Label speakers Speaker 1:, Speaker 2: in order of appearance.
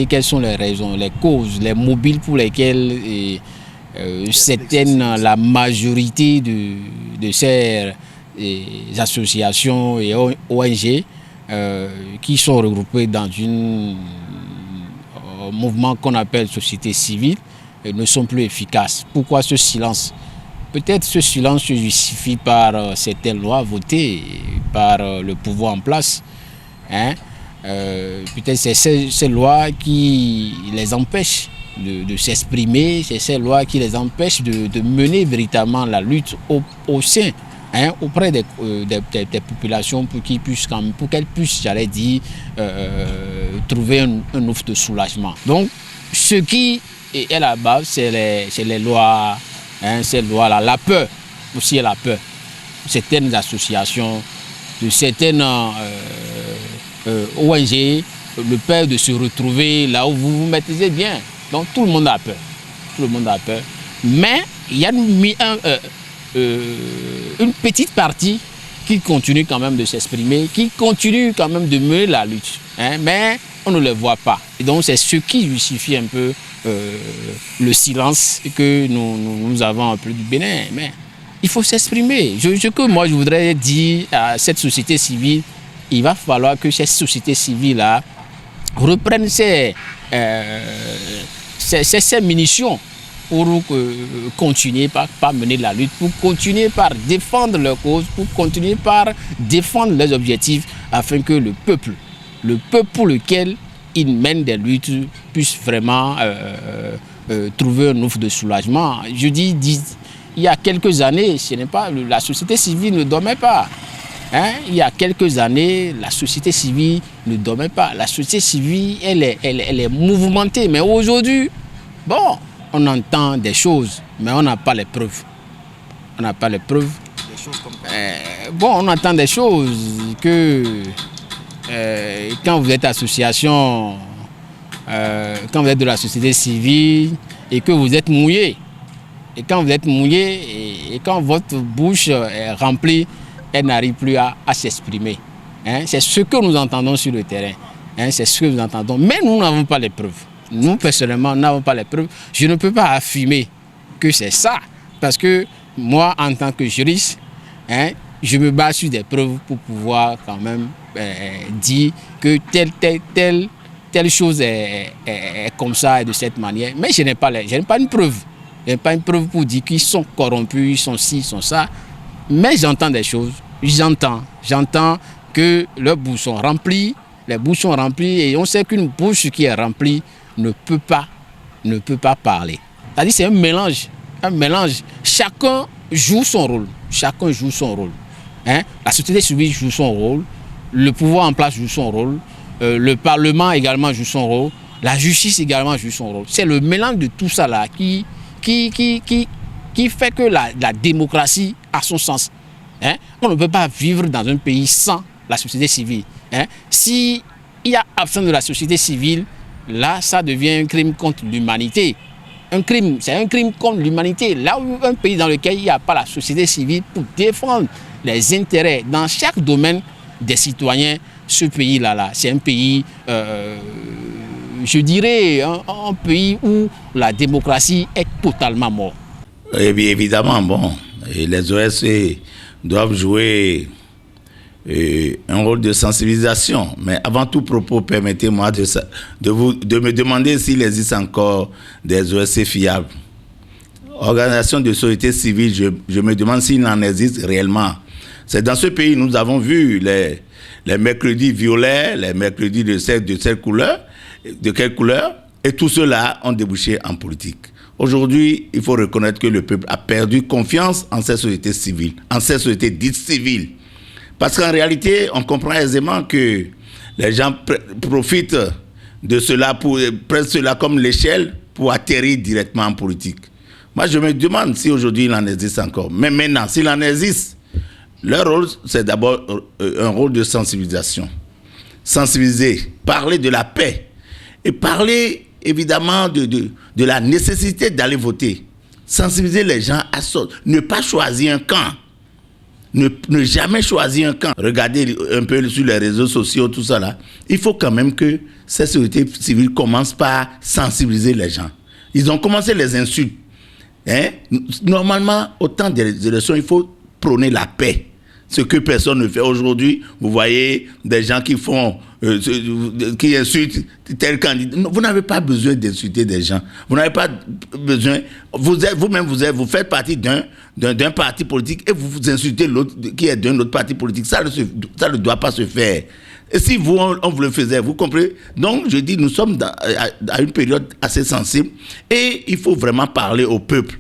Speaker 1: Et quelles sont les raisons, les causes, les mobiles pour lesquelles la majorité de ces associations et ONG qui sont regroupées dans un mouvement qu'on appelle société civile ne sont plus efficaces. Pourquoi ce silence? Peut-être ce silence se justifie par certaines lois votées par le pouvoir en place. Peut-être c'est ces lois qui les empêchent de s'exprimer, c'est ces lois qui les empêchent de mener véritablement la lutte au sein, auprès des populations pour qu'elles puissent, j'allais dire, trouver un ouf de soulagement. Donc, ce qui est à la base, c'est les lois, ces lois-là, la peur, aussi la peur. Certaines associations, de certaines ONG, le peur de se retrouver là où vous vous maîtrisez bien. Donc tout le monde a peur. Tout le monde a peur. Mais il y a une petite partie qui continue quand même de s'exprimer, qui continue quand même de mener la lutte. Mais on ne le voit pas. Et donc c'est ce qui justifie un peu le silence que nous avons un peu du Bénin. Mais il faut s'exprimer. Ce que moi je voudrais dire à cette société civile, il va falloir que cette société civile-là reprenne ses munitions pour continuer par mener la lutte, pour continuer par défendre leurs causes, pour continuer par défendre leurs objectifs, afin que le peuple pour lequel ils mènent des luttes, puisse vraiment trouver un ouf de soulagement. Je dis, il y a quelques années, la société civile ne dormait pas. Il y a quelques années, la société civile ne dormait pas. La société civile, elle est mouvementée. Mais aujourd'hui, bon, on entend des choses, mais on n'a pas les preuves. On n'a pas les preuves. Des choses comme on entend des choses que quand vous êtes association, quand vous êtes de la société civile et que vous êtes mouillé, et quand vous êtes mouillé et quand votre bouche est remplie, elle n'arrive plus à s'exprimer. C'est ce que nous entendons sur le terrain. C'est ce que nous entendons. Mais nous n'avons pas les preuves. Nous, personnellement, n'avons pas les preuves. Je ne peux pas affirmer que c'est ça. Parce que moi, en tant que juriste, je me base sur des preuves pour pouvoir quand même dire que telle chose est comme ça et de cette manière. Mais je n'ai pas une preuve. Je n'ai pas une preuve pour dire qu'ils sont corrompus, ils sont ci, ils sont ça. Mais j'entends des choses, j'entends que leurs bouches sont remplies, les bouches sont remplies et on sait qu'une bouche qui est remplie ne peut pas parler. C'est-à-dire c'est un mélange. Chacun joue son rôle, La société civile joue son rôle, le pouvoir en place joue son rôle, le Parlement également joue son rôle, la justice également joue son rôle. C'est le mélange de tout ça là qui fait que la démocratie a son sens. On ne peut pas vivre dans un pays sans la société civile. S'il y a absence de la société civile, là, ça devient un crime contre l'humanité. C'est un crime contre l'humanité. Là où un pays dans lequel il n'y a pas la société civile pour défendre les intérêts dans chaque domaine des citoyens, ce pays-là, c'est un pays, je dirais, un pays où la démocratie est totalement morte.
Speaker 2: Et bien évidemment, bon, et les OSC doivent jouer un rôle de sensibilisation. Mais avant tout propos, permettez-moi de me demander s'il existe encore des OSC fiables. Organisation de société civile, je me demande s'il en existe réellement. C'est dans ce pays, nous avons vu les mercredis violets, les mercredis de quelle couleur, et tout cela ont débouché en politique. Aujourd'hui, il faut reconnaître que le peuple a perdu confiance en ces sociétés civiles, en ces sociétés dites civiles. Parce qu'en réalité, on comprend aisément que les gens profitent de cela, prennent cela comme l'échelle pour atterrir directement en politique. Moi, je me demande si aujourd'hui il en existe encore. Mais maintenant, s'il en existe, leur rôle, c'est d'abord un rôle de sensibilisation. Sensibiliser, parler de la paix et parler évidemment de la nécessité d'aller voter. Sensibiliser les gens à ça, ne pas choisir un camp. Ne jamais choisir un camp. Regardez un peu sur les réseaux sociaux, tout ça là. Il faut quand même que cette société civile commence par sensibiliser les gens. Ils ont commencé les insultes. Hein? Normalement, au temps des élections, il faut prôner la paix. Ce que personne ne fait aujourd'hui. Vous voyez des gens qui font, qui insultent tel candidat. Vous n'avez pas besoin d'insulter des gens. Vous n'avez pas besoin. Vous faites partie d'un parti politique et vous insultez l'autre qui est d'un autre parti politique. Ça ne doit pas se faire. Et si on vous le faisait, vous comprenez? Donc, je dis, nous sommes à une période assez sensible et il faut vraiment parler au peuple.